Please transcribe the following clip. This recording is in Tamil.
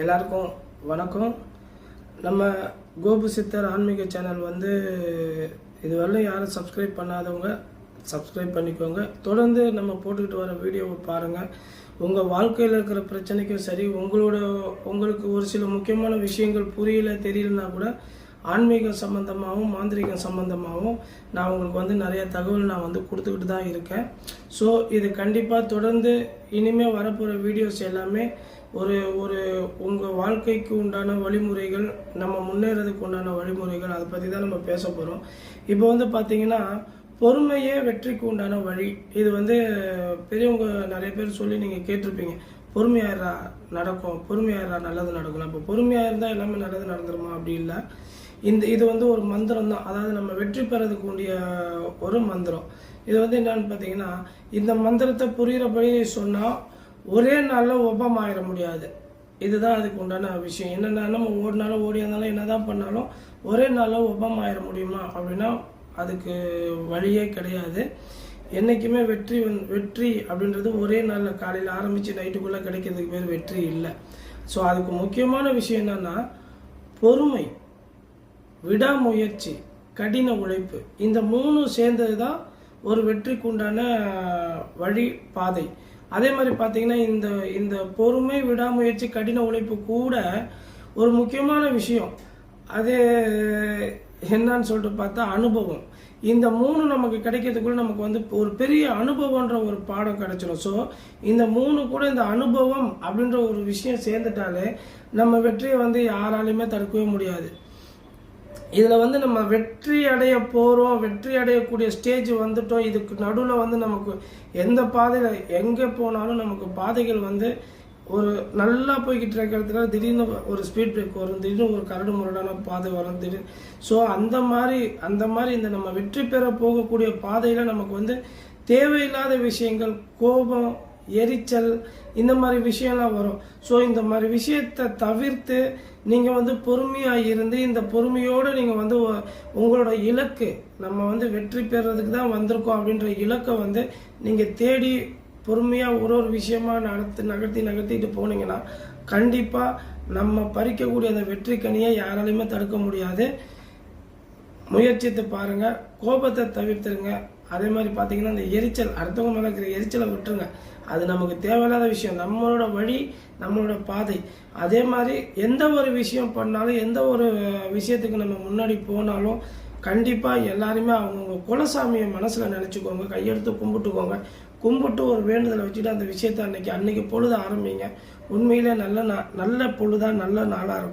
எல்லாருக்கும் வணக்கம். நம்ம கோபு சித்தர் ஆன்மீக சேனல் இதுவரையிலும் யாரும் சப்ஸ்கிரைப் பண்ணாதவங்க சப்ஸ்கிரைப் பண்ணிக்கோங்க. தொடர்ந்து நம்ம போட்டுக்கிட்டு வர வீடியோவை பாருங்கள். உங்கள் வாழ்க்கையில் இருக்கிற பிரச்சனைக்கும் சரி, உங்களுக்கு ஒரு சில முக்கியமான விஷயங்கள் தெரியலனா கூட ஆன்மீகம் சம்பந்தமாகவும் மாந்திரிகம் சம்பந்தமாகவும் நான் உங்களுக்கு நிறைய தகவல் நான் கொடுத்துக்கிட்டு தான் இருக்கேன். ஸோ இது கண்டிப்பாக தொடர்ந்து இனிமேல் வரப்போகிற வீடியோஸ் எல்லாமே ஒரு உங்கள் வாழ்க்கைக்கு உண்டான வழிமுறைகள், நம்ம முன்னேறதுக்கு உண்டான வழிமுறைகள், அதை பற்றி தான் நம்ம பேச போகிறோம். இப்போ பார்த்தீங்கன்னா பொறுமையே வெற்றிக்கு உண்டான வழி. இது பெரியவங்க நிறைய பேர் சொல்லி நீங்கள் கேட்டிருப்பீங்க, பொறுமையாயிரா நடக்கும், பொறுமையாயிரா நல்லது நடக்கும். அப்போ பொறுமையாக இருந்தால் எல்லாமே நல்லது நடந்துருமா? அப்படி இல்லை. இது ஒரு மந்திரம் தான். அதாவது நம்ம வெற்றி பெறதுக்கு உண்டிய ஒரு மந்திரம். இது என்னன்னு பார்த்தீங்கன்னா, இந்த மந்திரத்தை புரிகிறபடி சொன்னால் ஒரே நாளில் ஒப்பமாயிட முடியாது. இதுதான் அதுக்கு உண்டான விஷயம். என்னென்னா, நம்ம ஓடினாலும் ஓடியாஇருந்தாலும் என்னதான் பண்ணாலும் ஒரே நாளில் ஒப்பமாயிட முடியுமா அப்படின்னா அதுக்கு வழியே கிடையாது. என்றைக்குமே வெற்றி அப்படின்றது ஒரே நாளில் காலையில் ஆரம்பித்து நைட்டுக்குள்ளே கிடைக்கிறதுக்கு பேர் வெற்றி இல்லை. ஸோ அதுக்கு முக்கியமான விஷயம் என்னன்னா பொறுமை, விடாமுயற்சி, கடின உழைப்பு. இந்த மூணும் சேர்ந்தது தான் ஒரு வெற்றிக்கு உண்டான வழி பாதை. அதே மாதிரி பார்த்தீங்கன்னா இந்த பொறுமை, விடாமுயற்சி, கடின உழைப்பு கூட ஒரு முக்கியமான விஷயம். அது என்னன்னு சொல்லிட்டு பார்த்தா அனுபவம். இந்த மூணு நமக்கு கிடைக்கிறதுக்குள்ள நமக்கு ஒரு பெரிய அனுபவம்ன்ற ஒரு பாடம் கிடைச்சிடும். ஸோ இந்த மூணு கூட இந்த அனுபவம் அப்படின்ற ஒரு விஷயம் சேர்ந்துட்டாலே நம்ம வெற்றியை யாராலையுமே தடுக்கவே முடியாது. இதில் நம்ம வெற்றி அடைய போகிறோம், வெற்றி அடையக்கூடிய ஸ்டேஜ் வந்துட்டோம். இதுக்கு நடுவில் நமக்கு எந்த பாதையில் எங்கே போனாலும் நமக்கு பாதைகள் ஒரு நல்லா போய்கிட்டு இருக்கிறதுல திடீர்னு ஒரு ஸ்பீட் பிரேக் வரும், திடீர்னு ஒரு கரடு முரடான பாதை வரும் திடீர்னு. ஸோ அந்த மாதிரி இந்த நம்ம வெற்றி பெற போகக்கூடிய பாதையில் நமக்கு தேவையில்லாத விஷயங்கள், கோபம், எரிச்சல், இந்த மாதிரி விஷயம்லாம் வரும். ஸோ இந்த மாதிரி விஷயத்தை தவிர்த்து நீங்கள் பொறுமையாக இருந்து இந்த பொறுமையோடு நீங்கள் உங்களோட இலக்கு, நம்ம வெற்றி பெறதுக்கு தான் வந்திருக்கோம் அப்படின்ற இலக்கை நீங்கள் தேடி பொறுமையாக ஒரு விஷயமா நகர்த்திட்டு போனீங்கன்னா கண்டிப்பாக நம்ம பறிக்கக்கூடிய அந்த வெற்றி கனியை யாராலையுமே தடுக்க முடியாது. முயற்சித்து பாருங்கள், கோபத்தை தவிர்த்துருங்க. அதே மாதிரி பார்த்தீங்கன்னா இந்த எரிச்சல், அடுத்தவங்க மேலே இருக்கிற எரிச்சலை விட்டுருங்க. அது நமக்கு தேவையில்லாத விஷயம். நம்மளோட வழி, நம்மளோட பாதை. அதே மாதிரி எந்த ஒரு விஷயம் பண்ணாலும், எந்த ஒரு விஷயத்துக்கு நம்ம முன்னாடி போனாலும் கண்டிப்பாக எல்லாருமே அவங்கவுங்க குலசாமியை மனசில் நினச்சிக்கோங்க, கையெடுத்து கும்பிட்டு ஒரு வேண்டுதலை வச்சுட்டு அந்த விஷயத்தை அன்னைக்கு பொழுது ஆரம்பிங்க. உண்மையிலே நல்ல பொழுதாக நல்ல நாளாக இருக்கும்.